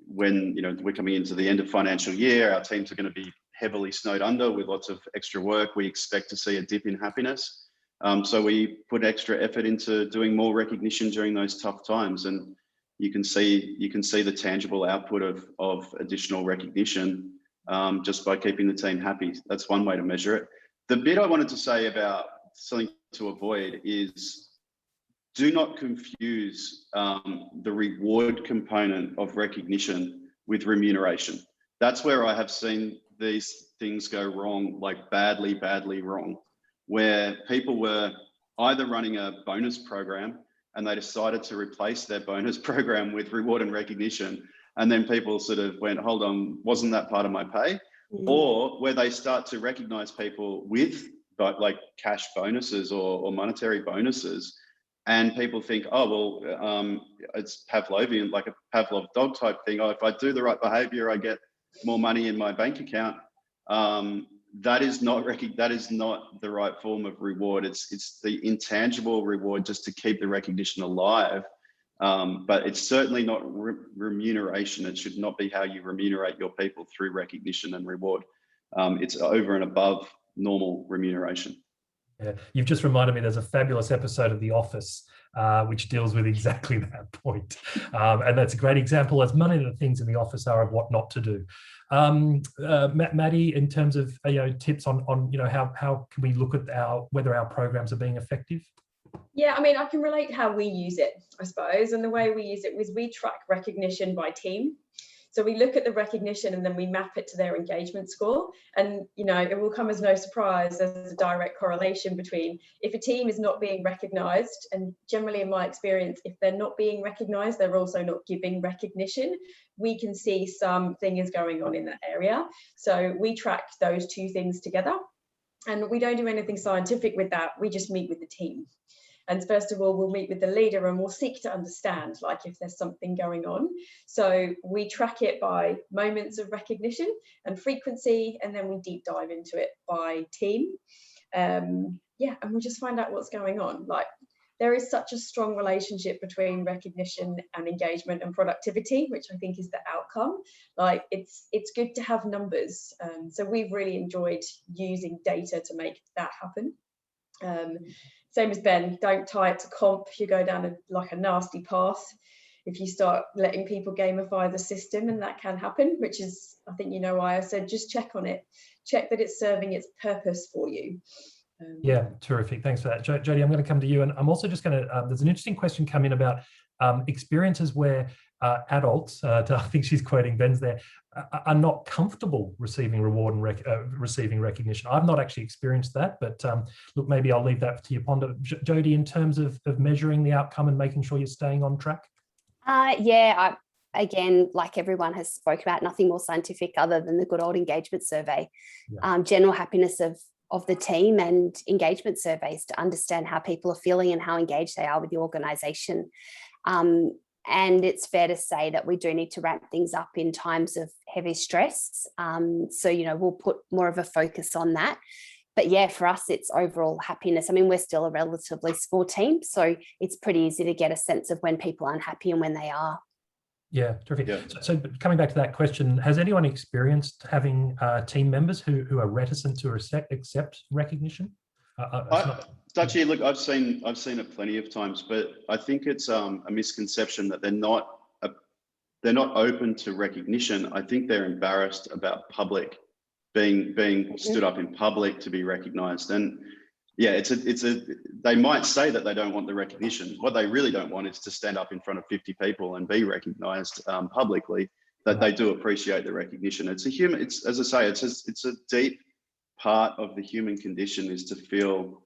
when we're coming into the end of financial year, our teams are going to be heavily snowed under with lots of extra work. We expect to see a dip in happiness. So we put extra effort into doing more recognition during those tough times, and you can see the tangible output of additional recognition just by keeping the team happy. That's one way to measure it. The bit I wanted to say about something to avoid is, do not confuse the reward component of recognition with remuneration. That's where I have seen these things go wrong, like badly wrong, where people were either running a bonus program and they decided to replace their bonus program with reward and recognition. And then people sort of went, hold on, wasn't that part of my pay? Or where they start to recognize people with like cash bonuses or monetary bonuses. And people think, oh, well, it's Pavlovian, like a Pavlov dog type thing. Oh, if I do the right behavior, I get more money in my bank account. That is not the right form of reward. It's the intangible reward just to keep the recognition alive. But it's certainly not remuneration. It should not be how you remunerate your people through recognition and reward. It's over and above normal remuneration. Yeah, you've just reminded me there's a fabulous episode of The Office which deals with exactly that point. And that's a great example, as many of the things in The Office are, of what not to do. Maddi, in terms of tips on how can we look at whether our programs are being effective? Yeah, I mean, I can relate how we use it, I suppose. And the way we use it was we track recognition by team. So we look at the recognition and then we map it to their engagement score. And, it will come as no surprise there's a direct correlation between if a team is not being recognized, and generally in my experience, if they're not being recognized, they're also not giving recognition. We can see something is going on in that area. So we track those two things together. And we don't do anything scientific with that. We just meet with the team. And first of all, we'll meet with the leader and we'll seek to understand, like, if there's something going on. So we track it by moments of recognition and frequency, and then we deep dive into it by team. And we just find out what's going on. Like, there is such a strong relationship between recognition and engagement and productivity, which I think is the outcome. Like, it's good to have numbers. So we've really enjoyed using data to make that happen. Same as Ben, don't tie it to comp. You go down a nasty path if you start letting people gamify the system, and that can happen, which is, I think why I said just check on it. Check that it's serving its purpose for you. Yeah, terrific. Thanks for that. Jodie, I'm going to come to you. And I'm also just going to, there's an interesting question come in about experiences where adults, I think she's quoting Ben's there, are not comfortable receiving reward and receiving recognition. I've not actually experienced that, but look, maybe I'll leave that to you, ponder. Jodie, in terms of measuring the outcome and making sure you're staying on track? Again, like everyone has spoken about, nothing more scientific other than the good old engagement survey. Yeah. General happiness of the team and engagement surveys to understand how people are feeling and how engaged they are with the organisation. And it's fair to say that we do need to ramp things up in times of heavy stress. So, we'll put more of a focus on that. But yeah, for us, it's overall happiness. I mean, we're still a relatively small team, so it's pretty easy to get a sense of when people are unhappy and when they are. Yeah, terrific. Yeah. So coming back to that question, has anyone experienced having team members who are reticent to accept recognition? Dutchy, look, I've seen it plenty of times, but I think it's a misconception that they're not open to recognition. I think they're embarrassed about public being stood up in public to be recognised. And yeah, they might say that they don't want the recognition. What they really don't want is to stand up in front of 50 people and be recognised publicly. That they do appreciate the recognition. It's as I say, it's a deep part of the human condition is to feel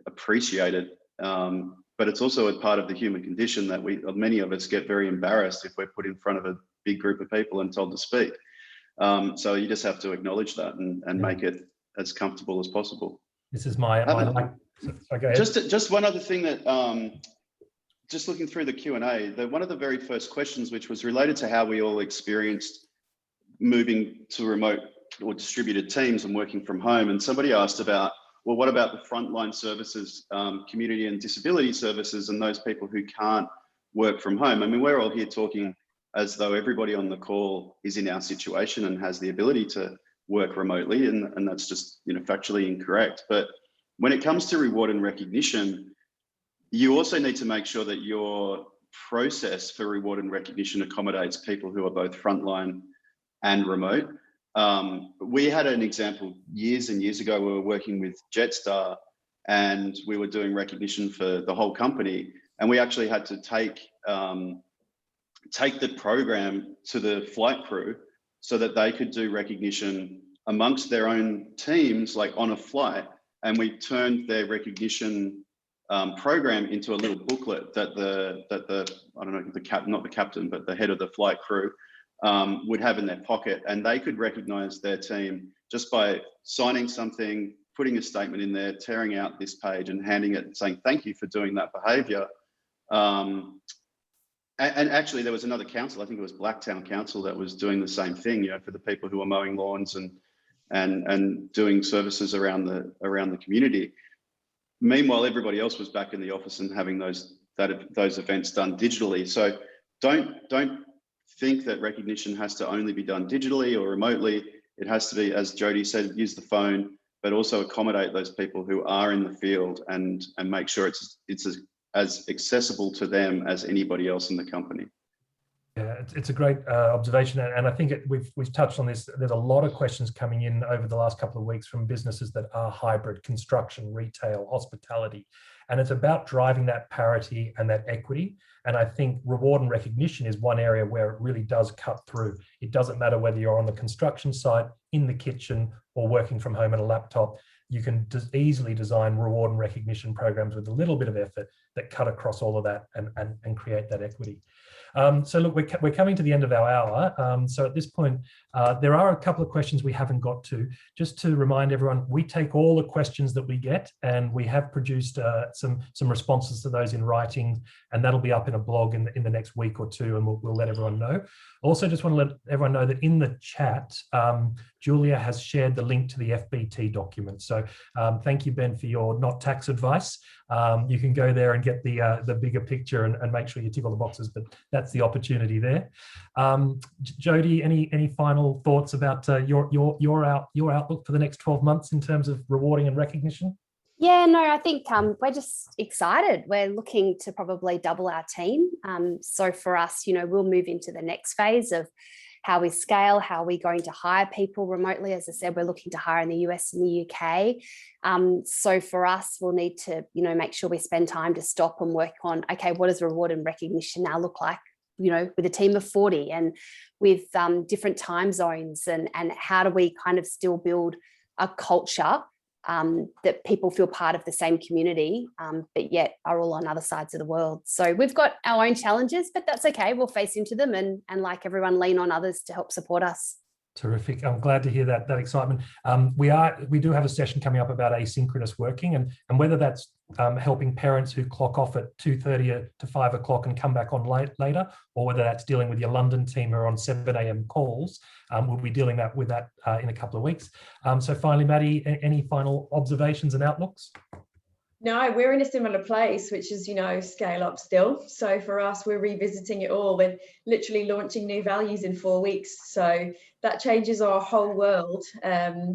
appreciated, but it's also a part of the human condition that many of us get very embarrassed if we're put in front of a big group of people and told to speak. So you just have to acknowledge that and make it as comfortable as possible. This is my sorry, go ahead. Just one other thing that just looking through the Q&A, one of the very first questions, which was related to how we all experienced moving to remote or distributed teams and working from home. And somebody asked about, well, what about the frontline services, community and disability services, and those people who can't work from home? I mean, we're all here talking as though everybody on the call is in our situation and has the ability to work remotely, and that's just factually incorrect. But when it comes to reward and recognition, you also need to make sure that your process for reward and recognition accommodates people who are both frontline and remote. We had an example years and years ago. We were working with Jetstar and we were doing recognition for the whole company, and we actually had to take the program to the flight crew so that they could do recognition amongst their own teams, like on a flight, and we turned their recognition program into a little booklet that the I don't know, not the captain, but the head of the flight crew would have in their pocket, and they could recognize their team just by signing something, putting a statement in there, tearing out this page and handing it and saying, thank you for doing that behavior. And actually there was another council, I think it was Blacktown Council, that was doing the same thing, you know, for the people who are mowing lawns and doing services around the community. Meanwhile, everybody else was back in the office and having those events done digitally. So don't think that recognition has to only be done digitally or remotely. It has to be, as Jody said, use the phone, but also accommodate those people who are in the field and make sure it's as accessible to them as anybody else in the company. Yeah, it's a great observation, and I think we've touched on this. There's a lot of questions coming in over the last couple of weeks from businesses that are hybrid: construction, retail, hospitality, and it's about driving that parity and that equity. And I think reward and recognition is one area where it really does cut through. It doesn't matter whether you're on the construction site, in the kitchen, or working from home on a laptop. You can easily design reward and recognition programs with a little bit of effort that cut across all of that and create that equity. So look, we're coming to the end of our hour. So at this point, there are a couple of questions we haven't got to. Just to remind everyone, we take all the questions that we get, and we have produced some responses to those in writing, and that'll be up in a blog in the next week or two, and we'll let everyone know. Also, just want to let everyone know that in the chat, Julia has shared the link to the FBT document. So thank you, Ben, for your not tax advice. You can go there and get the bigger picture and make sure you tick all the boxes, but that's the opportunity there. Jody, any final thoughts about your outlook for the next 12 months in terms of rewarding and recognition? Yeah, no, I think we're just excited. We're looking to probably double our team. So for us, you know, we'll move into the next phase of how we scale, how we're going to hire people remotely. As I said, we're looking to hire in the US and the UK. So for us, we'll need to, you know, make sure we spend time to stop and work on, okay, what does reward and recognition now look like, you know, with a team of 40 and with different time zones, and how do we kind of still build a culture that people feel part of the same community, but yet are all on other sides of the world. So we've got our own challenges, but that's okay. We'll face into them and like everyone, lean on others to help support us. Terrific. I'm glad to hear that excitement. We do have a session coming up about asynchronous working, and whether that's helping parents who clock off at 2:30 to 5 o'clock and come back on later, or whether that's dealing with your London team who are on 7 a.m. calls. We'll be dealing with that in a couple of weeks. So finally, Maddi, any final observations and outlooks? No, we're in a similar place, which is, you know, scale up still. So for us, we're revisiting it all. We're literally launching new values in 4 weeks. So that changes our whole world.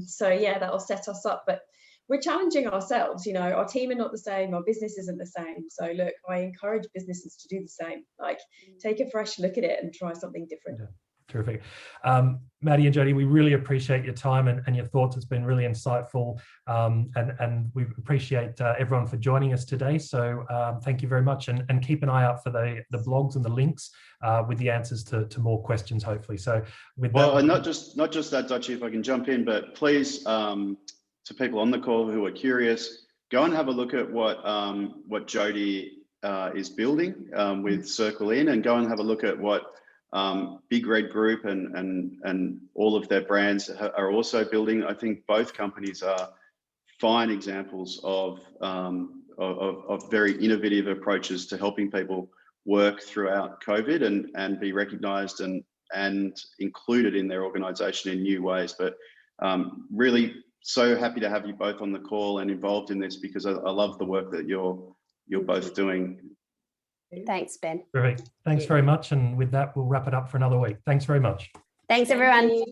So yeah, that'll set us up. But we're challenging ourselves, you know, our team are not the same, our business isn't the same. So look, I encourage businesses to do the same, like take a fresh look at it and try something different. Yeah. Terrific. Maddi and Jody, we really appreciate your time and your thoughts. It's been really insightful, and we appreciate everyone for joining us today. So thank you very much, and keep an eye out for the blogs and the links with the answers to more questions, hopefully. So with that, and not just that, Dutchy, if I can jump in, but please, to people on the call who are curious, go and have a look at what Jody is building with Circle In, and go and have a look at what Big Red Group and all of their brands are also building. I think both companies are fine examples of very innovative approaches to helping people work throughout COVID and be recognised and included in their organisation in new ways. But really so happy to have you both on the call and involved in this, because I love the work that you're both doing. Thanks, Ben. perfect. Thanks very much. And with that, we'll wrap it up for another week. Thanks very much. Thanks, everyone.